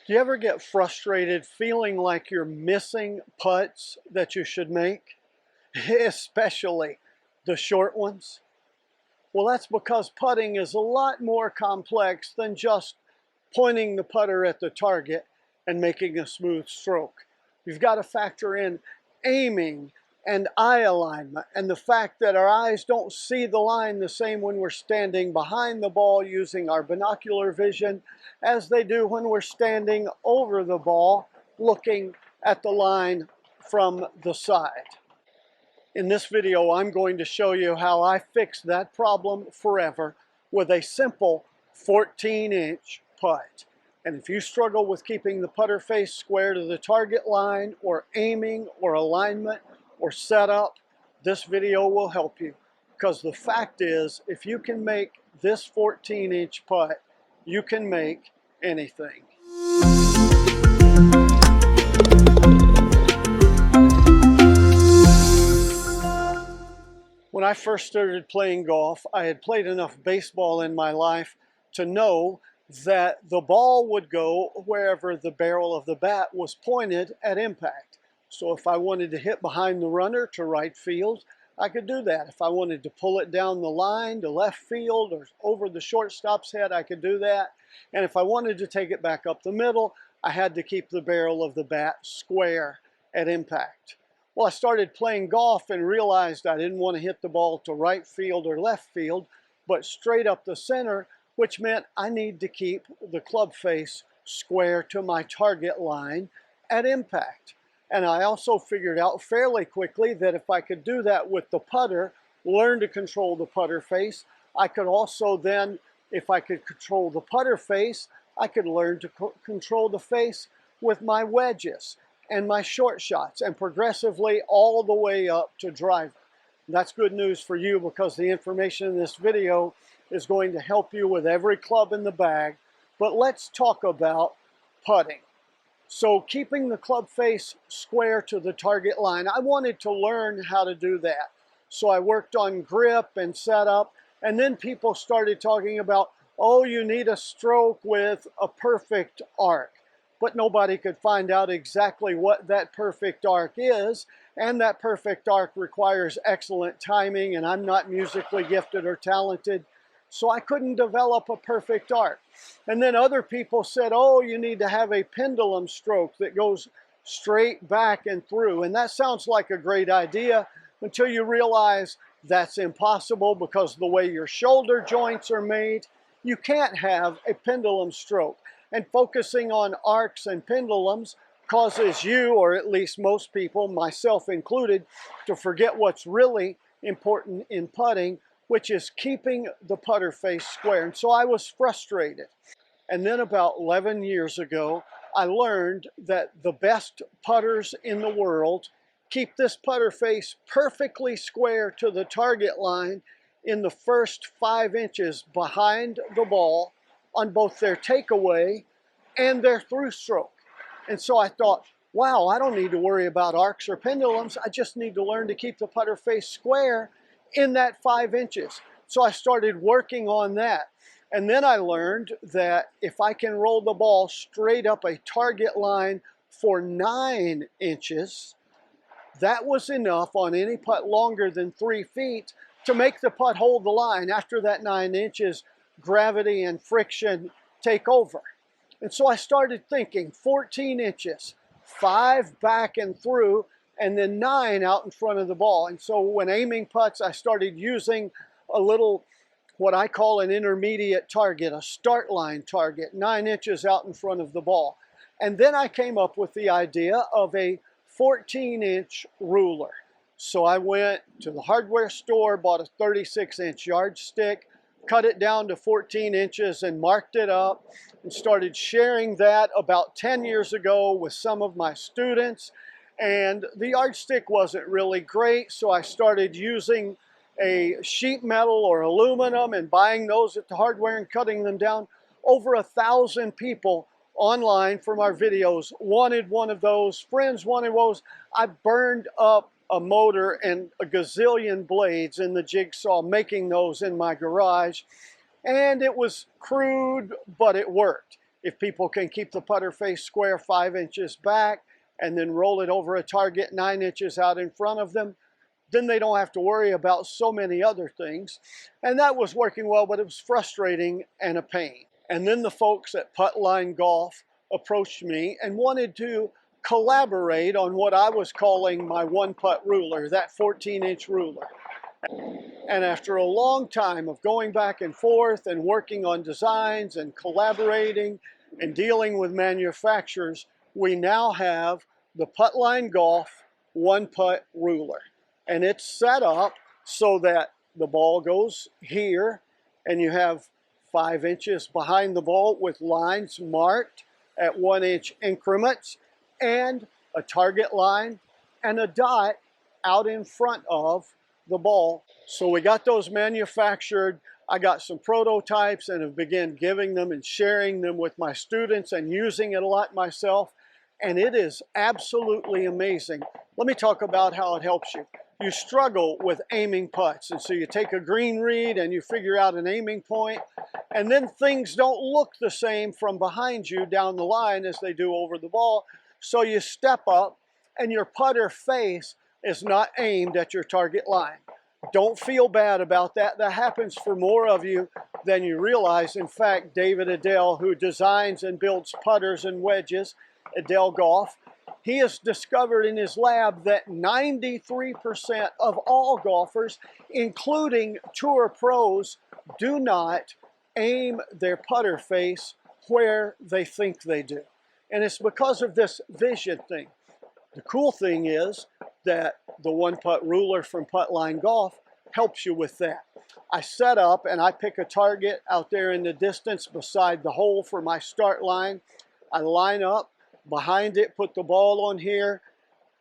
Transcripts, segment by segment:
Do you ever get frustrated feeling like you're missing putts that you should make? Especially the short ones? Well, that's because putting is a lot more complex than just pointing the putter at the target and making a smooth stroke. You've got to factor in aiming and eye alignment and the fact that our eyes don't see the line the same when we're standing behind the ball using our binocular vision as they do when we're standing over the ball looking at the line from the side. In this video, I'm going to show you how I fixed that problem forever with a simple 14-inch putt. And if you struggle with keeping the putter face square to the target line, or aiming, or alignment, or setup, this video will help you. Because the fact is, if you can make this 14-inch putt, you can make anything. When I first started playing golf, I had played enough baseball in my life to know that the ball would go wherever the barrel of the bat was pointed at impact. So if I wanted to hit behind the runner to right field, I could do that. If I wanted to pull it down the line to left field or over the shortstop's head, I could do that. And if I wanted to take it back up the middle, I had to keep the barrel of the bat square at impact. Well, I started playing golf and realized I didn't want to hit the ball to right field or left field, but straight up the center, which meant I need to keep the club face square to my target line at impact. And I also figured out fairly quickly that if I could do that with the putter, learn to control the putter face, I could also then, if I could control the putter face, I could learn to control the face with my wedges and my short shots, and progressively all the way up to driver. That's good news for you, because the information in this video is going to help you with every club in the bag. But let's talk about putting. So keeping the club face square to the target line, I wanted to learn how to do that. So I worked on grip and setup, and then people started talking about, oh, you need a stroke with a perfect arc. But nobody could find out exactly what that perfect arc is, and that perfect arc requires excellent timing, and I'm not musically gifted or talented, so I couldn't develop a perfect arc. And then other people said, oh, you need to have a pendulum stroke that goes straight back and through, and that sounds like a great idea until you realize that's impossible because of the way your shoulder joints are made. You can't have a pendulum stroke. And focusing on arcs and pendulums causes you, or at least most people, myself included, to forget what's really important in putting, which is keeping the putter face square. And so I was frustrated. And then about 11 years ago, I learned that the best putters in the world keep this putter face perfectly square to the target line in the first 5 inches behind the ball on both their takeaway and their through stroke. And so I thought, wow, I don't need to worry about arcs or pendulums. I just need to learn to keep the putter face square in that 5 inches. So I started working on that. And then I learned that if I can roll the ball straight up a target line for 9 inches, that was enough on any putt longer than 3 feet to make the putt hold the line. After that 9 inches, gravity and friction take over. And so I started thinking 14 inches, 5 back and through, and then 9 out in front of the ball. And so when aiming putts, I started using a little, what I call an intermediate target, a start line target, 9 inches out in front of the ball. And then I came up with the idea of a 14-inch ruler. So I went to the hardware store, bought a 36-inch yardstick, cut it down to 14 inches and marked it up, and started sharing that about 10 years ago with some of my students. And the yardstick wasn't really great, so I started using a sheet metal or aluminum and buying those at the hardware and cutting them down. Over 1,000 people online from our videos wanted one of those. Friends wanted those. I burned up a motor and a gazillion blades in the jigsaw making those in my garage, and it was crude, but it worked. If people can keep the putter face square 5 inches back and then roll it over a target 9 inches out in front of them, then they don't have to worry about so many other things. And that was working well, but it was frustrating and a pain. And then the folks at Putt Golf approached me and wanted to collaborate on what I was calling my one putt ruler, that 14-inch ruler. And after a long time of going back and forth and working on designs and collaborating and dealing with manufacturers, we now have the Putt Golf one putt ruler. And it's set up so that the ball goes here and you have 5 inches behind the ball with lines marked at 1-inch increments and a target line and a dot out in front of the ball. So we got those manufactured. I got some prototypes and have begun giving them and sharing them with my students and using it a lot myself. And it is absolutely amazing. Let me talk about how it helps you. You struggle with aiming putts, and so you take a green read and you figure out an aiming point, and then things don't look the same from behind you down the line as they do over the ball. So you step up and your putter face is not aimed at your target line. Don't feel bad about that. That happens for more of you than you realize. In fact, David Adele, who designs and builds putters and wedges, Adele Golf, he has discovered in his lab that 93% of all golfers, including tour pros, do not aim their putter face where they think they do. And it's because of this vision thing. The cool thing is that the one putt ruler from Putt Golf helps you with that. I set up and I pick a target out there in the distance beside the hole for my start line. I line up behind it, put the ball on here,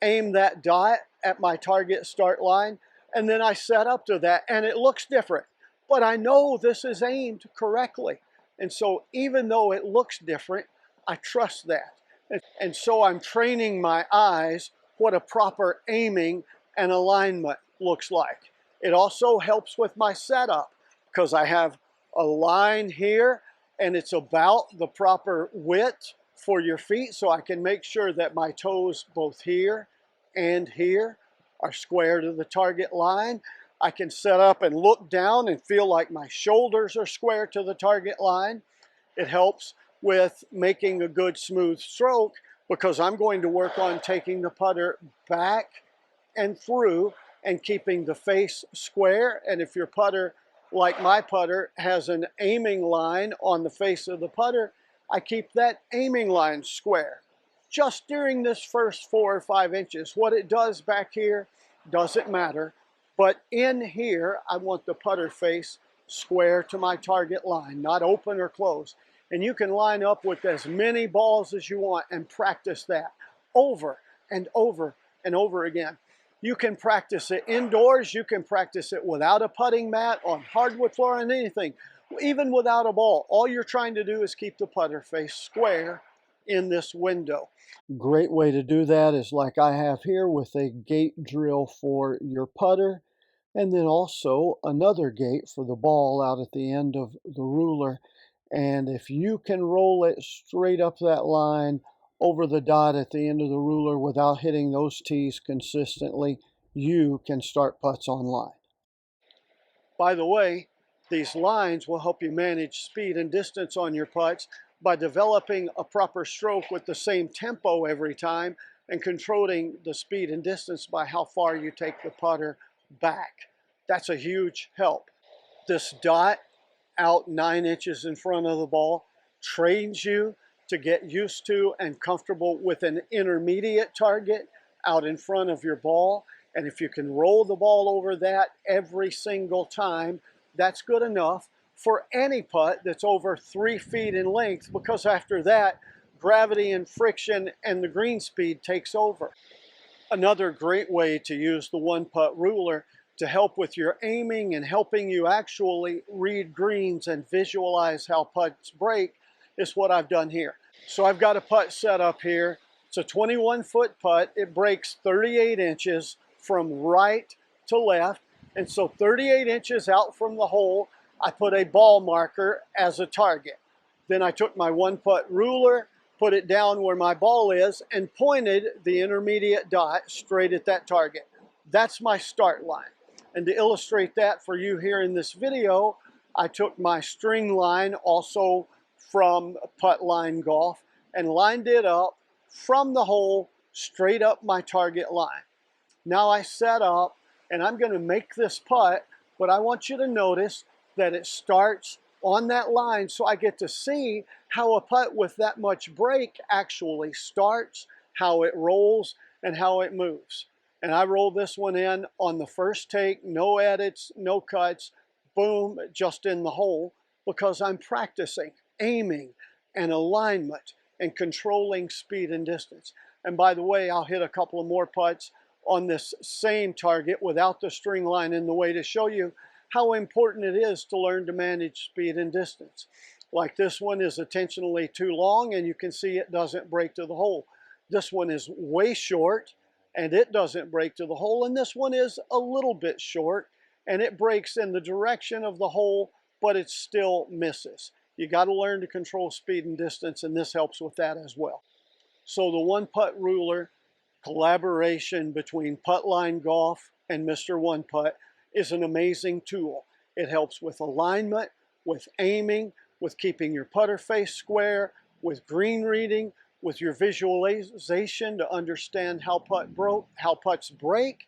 aim that dot at my target start line, and then I set up to that, and it looks different. But I know this is aimed correctly. And so even though it looks different, I trust that. And so I'm training my eyes what a proper aiming and alignment looks like. It also helps with my setup because I have a line here and it's about the proper width for your feet, so I can make sure that my toes both here and here are square to the target line. I can set up and look down and feel like my shoulders are square to the target line. It helps with making a good smooth stroke because I'm going to work on taking the putter back and through and keeping the face square. And if your putter, like my putter, has an aiming line on the face of the putter, I keep that aiming line square. Just during this first 4 or 5 inches, what it does back here doesn't matter. But in here, I want the putter face square to my target line, not open or closed. And you can line up with as many balls as you want and practice that over and over and over again. You can practice it indoors. You can practice it without a putting mat, on hardwood floor, and anything. Even without a ball, all you're trying to do is keep the putter face square in this window. Great way to do that is like I have here with a gate drill for your putter, and then also another gate for the ball out at the end of the ruler. And if you can roll it straight up that line over the dot at the end of the ruler without hitting those tees consistently, you can start putts online. By the way, these lines will help you manage speed and distance on your putts by developing a proper stroke with the same tempo every time and controlling the speed and distance by how far you take the putter back. That's a huge help. This dot out 9 inches in front of the ball trains you to get used to and comfortable with an intermediate target out in front of your ball. And if you can roll the ball over that every single time, that's good enough for any putt that's over 3 feet in length, because after that, gravity and friction and the green speed takes over. Another great way to use the one putt ruler to help with your aiming and helping you actually read greens and visualize how putts break is what I've done here. So I've got a putt set up here. It's a 21-foot putt. It breaks 38 inches from right to left. And so 38 inches out from the hole, I put a ball marker as a target. Then I took my one putt ruler, put it down where my ball is, and pointed the intermediate dot straight at that target. That's my start line. And to illustrate that for you here in this video, I took my string line, also from Putt Line Golf, and lined it up from the hole straight up my target line. Now I set up, and I'm going to make this putt, but I want you to notice that it starts on that line, so I get to see how a putt with that much break actually starts, how it rolls, and how it moves. And I roll this one in on the first take, no edits, no cuts, boom, just in the hole, because I'm practicing aiming and alignment and controlling speed and distance. And by the way, I'll hit a couple of more putts on this same target without the string line in the way to show you how important it is to learn to manage speed and distance. Like this one is intentionally too long, and you can see it doesn't break to the hole. This one is way short, and it doesn't break to the hole, and this one is a little bit short, and it breaks in the direction of the hole, but it still misses. You got to learn to control speed and distance, and this helps with that as well. So the one putt ruler collaboration between Putt Line Golf and Mr. One Putt is an amazing tool. It helps with alignment, with aiming, with keeping your putter face square, with green reading, with your visualization to understand how putts break,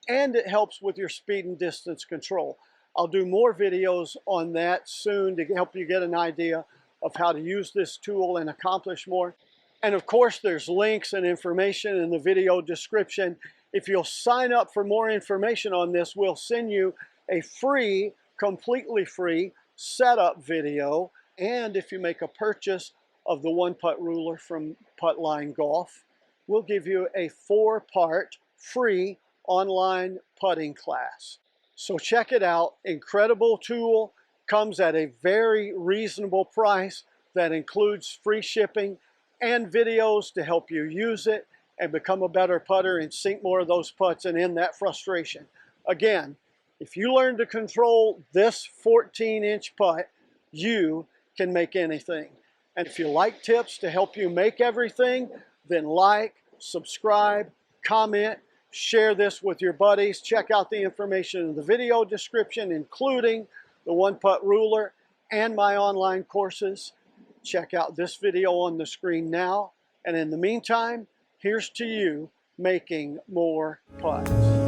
and it helps with your speed and distance control. I'll do more videos on that soon to help you get an idea of how to use this tool and accomplish more. And of course, there's links and information in the video description. If you'll sign up for more information on this, we'll send you a free, completely free setup video. And if you make a purchase of the one putt ruler from Putt Line Golf, we'll give you a 4-part free online putting class. So check it out. Incredible tool, comes at a very reasonable price that includes free shipping and videos to help you use it and become a better putter and sink more of those putts and end that frustration. Again, if you learn to control this 14-inch putt, you can make anything. And if you like tips to help you make everything, then like, subscribe, comment, share this with your buddies. Check out the information in the video description, including the one putt ruler and my online courses. Check out this video on the screen now. And in the meantime, here's to you making more putts.